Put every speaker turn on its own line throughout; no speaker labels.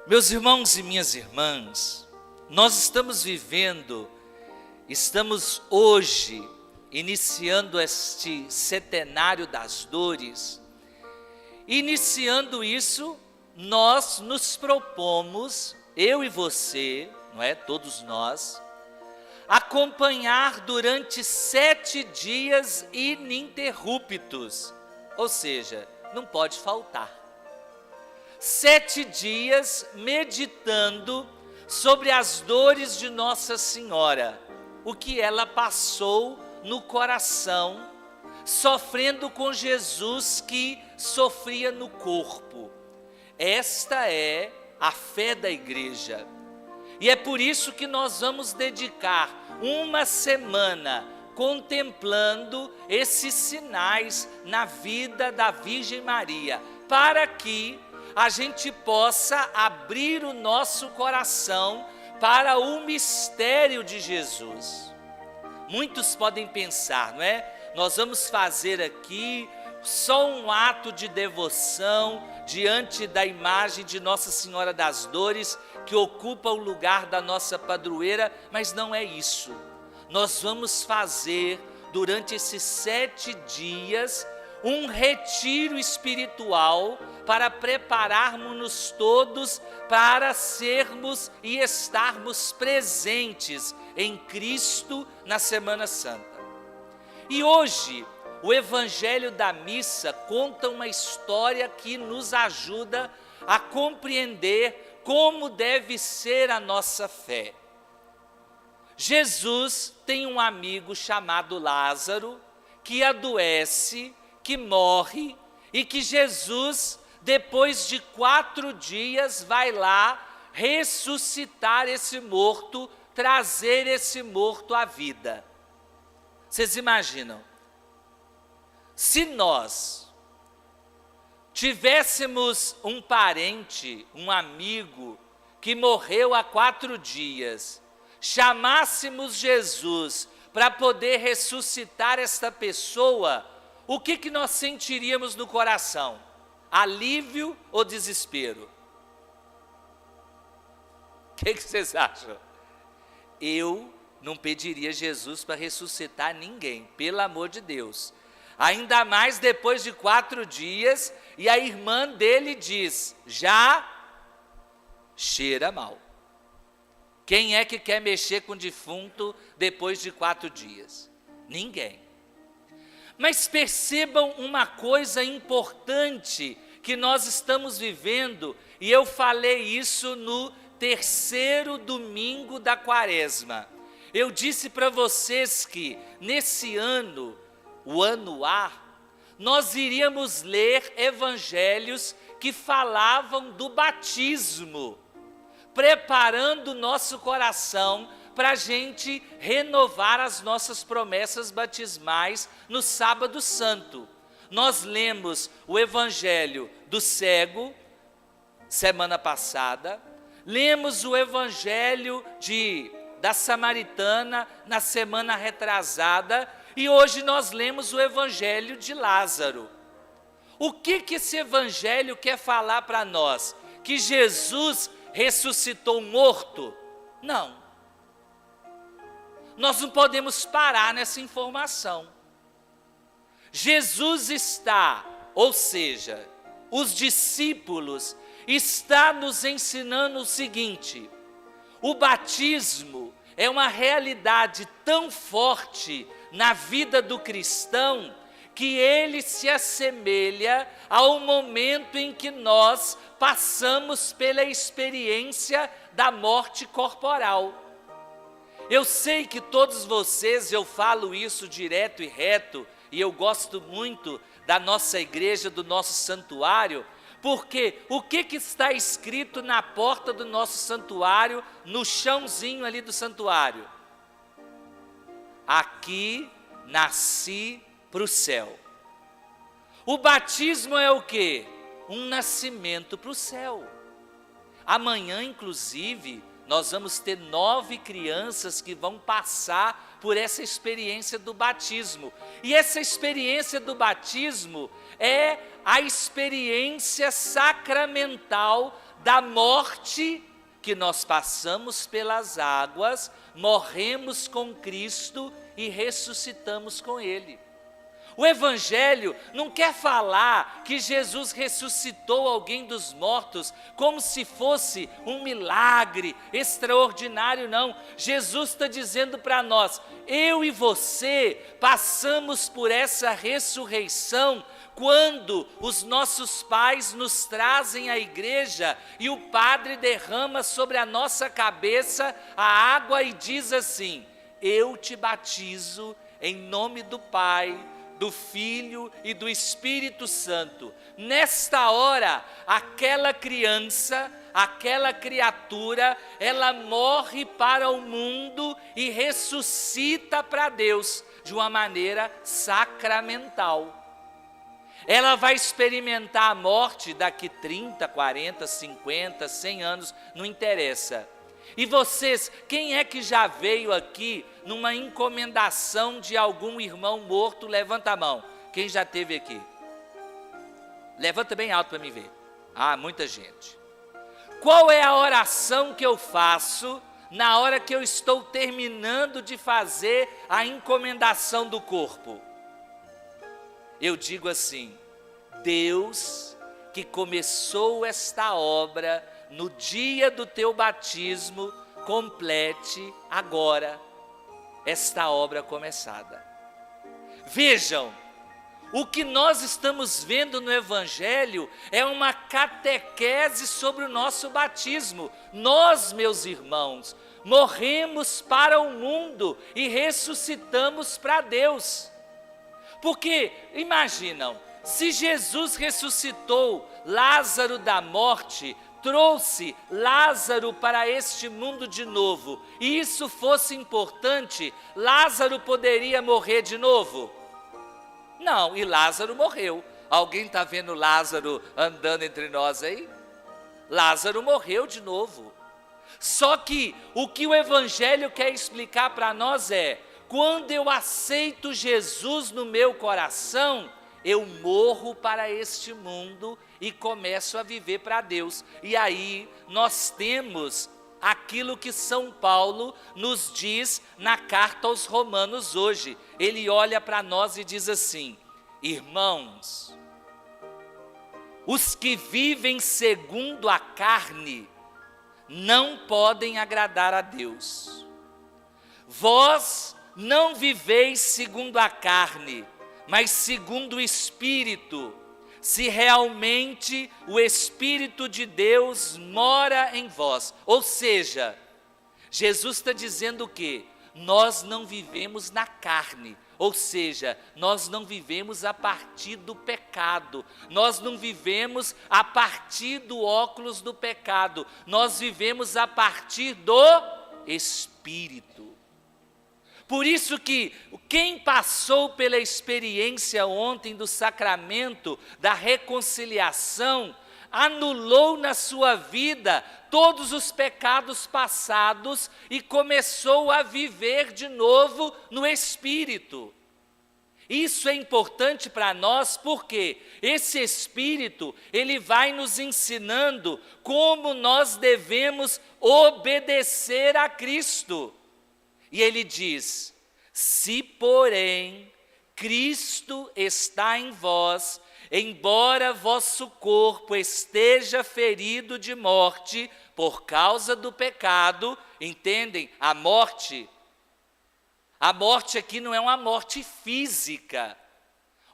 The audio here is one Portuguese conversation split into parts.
Meus irmãos e minhas irmãs, nós estamos hoje iniciando este setenário das dores. Iniciando isso, nós nos propomos, eu e você, não é? Todos nós, acompanhar durante 7 dias ininterruptos, ou seja, não pode faltar. 7 dias meditando sobre as dores de Nossa Senhora, o que ela passou no coração, sofrendo com Jesus que sofria no corpo. Esta é a fé da igreja. E é por isso que nós vamos dedicar uma semana contemplando esses sinais na vida da Virgem Maria, para que a gente possa abrir o nosso coração para o mistério de Jesus. Muitos podem pensar, não é? Nós vamos fazer aqui só um ato de devoção diante da imagem de Nossa Senhora das Dores, que ocupa o lugar da nossa padroeira, mas não é isso. Nós vamos fazer durante esses 7 dias um retiro espiritual para prepararmos-nos todos para sermos e estarmos presentes em Cristo na Semana Santa. E hoje, o Evangelho da Missa conta uma história que nos ajuda a compreender como deve ser a nossa fé. Jesus tem um amigo chamado Lázaro, que adoece, que morre, e que Jesus, depois de 4 dias, vai lá ressuscitar esse morto, trazer esse morto à vida. Vocês imaginam? Se nós tivéssemos um parente, um amigo, que morreu há 4 dias, chamássemos Jesus para poder ressuscitar esta pessoa, o que nós sentiríamos no coração? Alívio ou desespero? O que vocês acham? Eu não pediria Jesus para ressuscitar ninguém, pelo amor de Deus. Ainda mais depois de 4 dias, e a irmã dele diz, já cheira mal. Quem é que quer mexer com o defunto depois de 4 dias? Ninguém. Mas percebam uma coisa importante que nós estamos vivendo, e eu falei isso no 3º domingo da Quaresma. Eu disse para vocês que nesse ano, o ano A, nós iríamos ler evangelhos que falavam do batismo, preparando o nosso coração para a gente renovar as nossas promessas batismais no Sábado Santo. Nós lemos o Evangelho do cego, semana passada, lemos o Evangelho da Samaritana na semana retrasada, e hoje nós lemos o Evangelho de Lázaro. O que esse Evangelho quer falar para nós? Que Jesus ressuscitou morto? Não. Nós não podemos parar nessa informação. Jesus está, ou seja, os discípulos estão nos ensinando o seguinte: o batismo é uma realidade tão forte na vida do cristão que ele se assemelha ao momento em que nós passamos pela experiência da morte corporal. Eu sei que todos vocês, eu falo isso direto e reto, e eu gosto muito da nossa igreja, do nosso santuário, porque o que está escrito na porta do nosso santuário, no chãozinho ali do santuário? Aqui nasci para o céu. O batismo é o quê? Um nascimento para o céu. Amanhã, inclusive, nós vamos ter 9 crianças que vão passar por essa experiência do batismo. E essa experiência do batismo é a experiência sacramental da morte que nós passamos pelas águas, morremos com Cristo e ressuscitamos com Ele. O Evangelho não quer falar que Jesus ressuscitou alguém dos mortos como se fosse um milagre extraordinário, não. Jesus está dizendo para nós, eu e você passamos por essa ressurreição quando os nossos pais nos trazem à igreja e o padre derrama sobre a nossa cabeça a água e diz assim, eu te batizo em nome do Pai, do Filho e do Espírito Santo. Nesta hora, aquela criança, aquela criatura, ela morre para o mundo e ressuscita para Deus de uma maneira sacramental. Ela vai experimentar a morte daqui 30, 40, 50, 100 anos, não interessa. E vocês, quem é que já veio aqui numa encomendação de algum irmão morto? Levanta a mão. Quem já teve aqui? Levanta bem alto para me ver. Ah, muita gente. Qual é a oração que eu faço na hora que eu estou terminando de fazer a encomendação do corpo? Eu digo assim, Deus que começou esta obra no dia do teu batismo, complete agora esta obra começada. Vejam, o que nós estamos vendo no Evangelho é uma catequese sobre o nosso batismo. Nós, meus irmãos, morremos para o mundo e ressuscitamos para Deus. Porque, imaginam, se Jesus ressuscitou Lázaro da morte, trouxe Lázaro para este mundo de novo, e isso fosse importante, Lázaro poderia morrer de novo? Não, e Lázaro morreu. Alguém está vendo Lázaro andando entre nós aí? Lázaro morreu de novo. Só que o que o Evangelho quer explicar para nós é, quando eu aceito Jesus no meu coração, eu morro para este mundo e começo a viver para Deus. E aí nós temos aquilo que São Paulo nos diz na carta aos Romanos hoje. Ele olha para nós e diz assim, irmãos, os que vivem segundo a carne não podem agradar a Deus. Vós não viveis segundo a carne, mas segundo o Espírito, se realmente o Espírito de Deus mora em vós. Ou seja, Jesus está dizendo o quê? Nós não vivemos na carne, ou seja, nós não vivemos a partir do pecado, nós não vivemos a partir do óculos do pecado, nós vivemos a partir do Espírito. Por isso que quem passou pela experiência ontem do sacramento da reconciliação, anulou na sua vida todos os pecados passados e começou a viver de novo no Espírito. Isso é importante para nós porque esse Espírito, ele vai nos ensinando como nós devemos obedecer a Cristo. E ele diz, se porém Cristo está em vós, embora vosso corpo esteja ferido de morte por causa do pecado, entendem? A morte aqui não é uma morte física,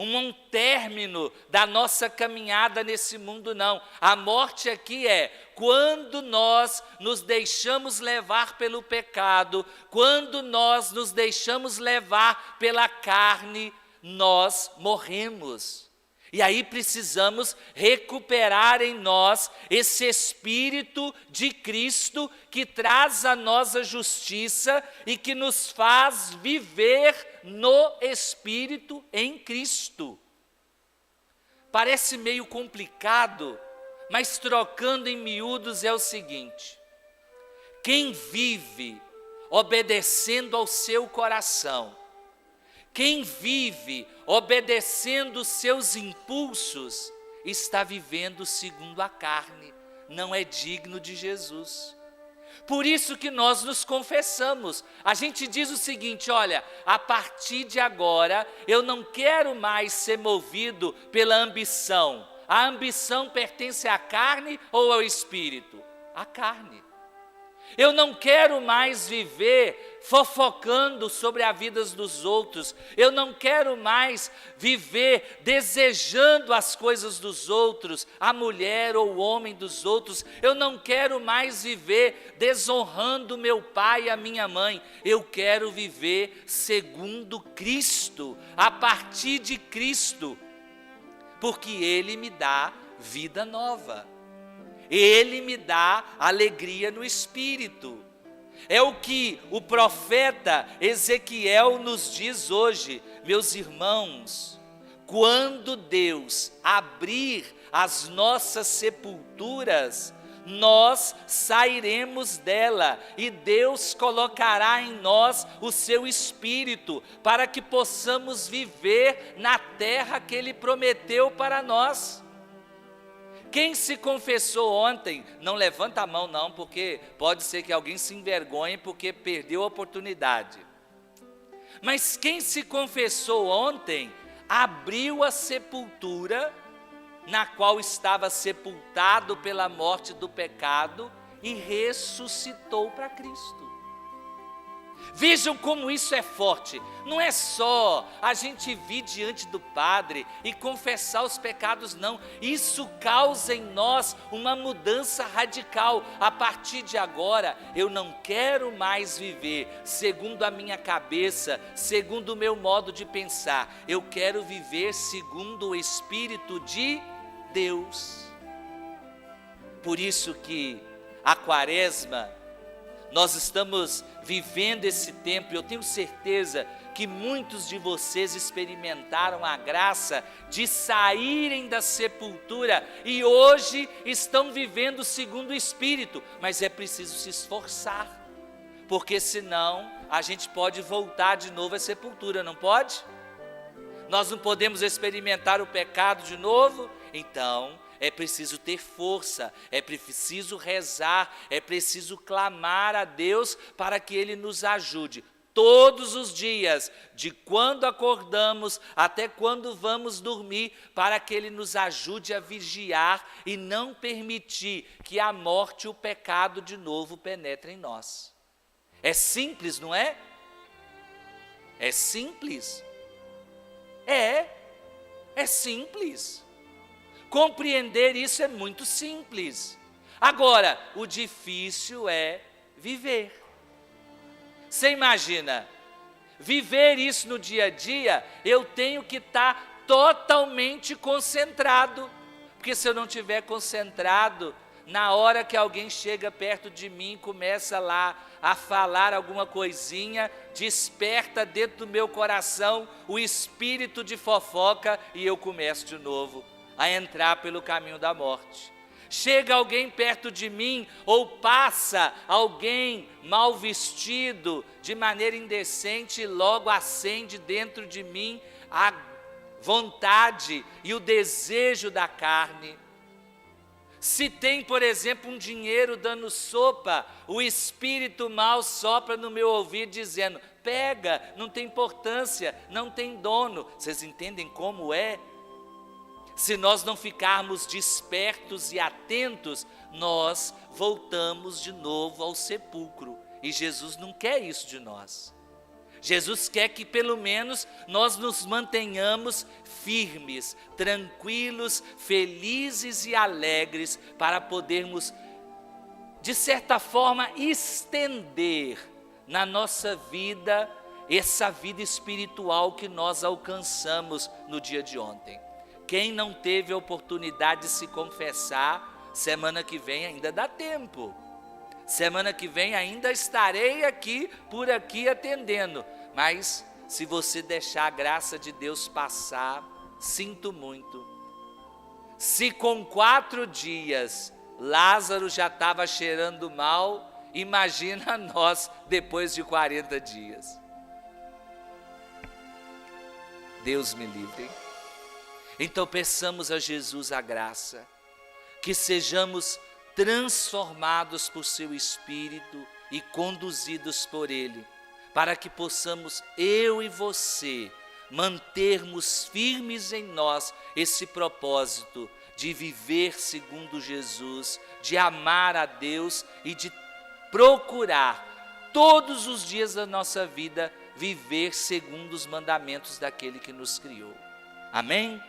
um término da nossa caminhada nesse mundo, não. A morte aqui é quando nós nos deixamos levar pelo pecado, quando nós nos deixamos levar pela carne, nós morremos. E aí precisamos recuperar em nós esse Espírito de Cristo que traz a nós a justiça e que nos faz viver no Espírito em Cristo. Parece meio complicado, mas trocando em miúdos é o seguinte: quem vive obedecendo ao seu coração, quem vive obedecendo os seus impulsos, está vivendo segundo a carne, não é digno de Jesus. Por isso que nós nos confessamos. A gente diz o seguinte: olha, a partir de agora eu não quero mais ser movido pela ambição. A ambição pertence à carne ou ao espírito? À carne. Eu não quero mais viver fofocando sobre a vida dos outros. Eu não quero mais viver desejando as coisas dos outros, a mulher ou o homem dos outros. Eu não quero mais viver desonrando meu pai e a minha mãe. Eu quero viver segundo Cristo, a partir de Cristo, porque Ele me dá vida nova. Ele me dá alegria no espírito. É o que o profeta Ezequiel nos diz hoje: meus irmãos, quando Deus abrir as nossas sepulturas, nós sairemos dela e Deus colocará em nós o seu espírito, para que possamos viver na terra que Ele prometeu para nós. Quem se confessou ontem, não levanta a mão não, porque pode ser que alguém se envergonhe porque perdeu a oportunidade. Mas quem se confessou ontem, abriu a sepultura, na qual estava sepultado pela morte do pecado, e ressuscitou para Cristo. Vejam como isso é forte. Não é só a gente vir diante do Padre e confessar os pecados, não. Isso causa em nós uma mudança radical. A partir de agora, eu não quero mais viver segundo a minha cabeça, segundo o meu modo de pensar. Eu quero viver segundo o Espírito de Deus. Por isso que a Quaresma, nós estamos vivendo esse tempo. Eu tenho certeza que muitos de vocês experimentaram a graça de saírem da sepultura e hoje estão vivendo segundo o Espírito, mas é preciso se esforçar, porque senão a gente pode voltar de novo à sepultura, não pode? Nós não podemos experimentar o pecado de novo, então é preciso ter força, é preciso rezar, é preciso clamar a Deus para que Ele nos ajude todos os dias, de quando acordamos até quando vamos dormir, para que Ele nos ajude a vigiar e não permitir que a morte e o pecado de novo penetrem em nós. É simples, não é? É simples. É simples. Compreender isso é muito simples. Agora, o difícil é viver. Você imagina, viver isso no dia a dia, eu tenho que estar totalmente concentrado. Porque se eu não estiver concentrado, na hora que alguém chega perto de mim, começa lá a falar alguma coisinha, desperta dentro do meu coração o espírito de fofoca e eu começo de novo a entrar pelo caminho da morte. Chega alguém perto de mim, ou passa alguém mal vestido, de maneira indecente, e logo acende dentro de mim a vontade e o desejo da carne. Se tem, por exemplo, um dinheiro dando sopa, o espírito mal sopra no meu ouvido dizendo: pega, não tem importância, não tem dono. Vocês entendem como é? Se nós não ficarmos despertos e atentos, nós voltamos de novo ao sepulcro. E Jesus não quer isso de nós. Jesus quer que pelo menos nós nos mantenhamos firmes, tranquilos, felizes e alegres, para podermos, de certa forma, estender na nossa vida essa vida espiritual que nós alcançamos no dia de ontem. Quem não teve a oportunidade de se confessar, semana que vem ainda dá tempo. Semana que vem ainda estarei aqui, por aqui atendendo. Mas se você deixar a graça de Deus passar, sinto muito. Se com 4 dias Lázaro já estava cheirando mal, imagina nós depois de 40 dias. Deus me livre. Então peçamos a Jesus a graça, que sejamos transformados por seu Espírito e conduzidos por Ele, para que possamos, eu e você, mantermos firmes em nós esse propósito de viver segundo Jesus, de amar a Deus e de procurar todos os dias da nossa vida viver segundo os mandamentos daquele que nos criou. Amém?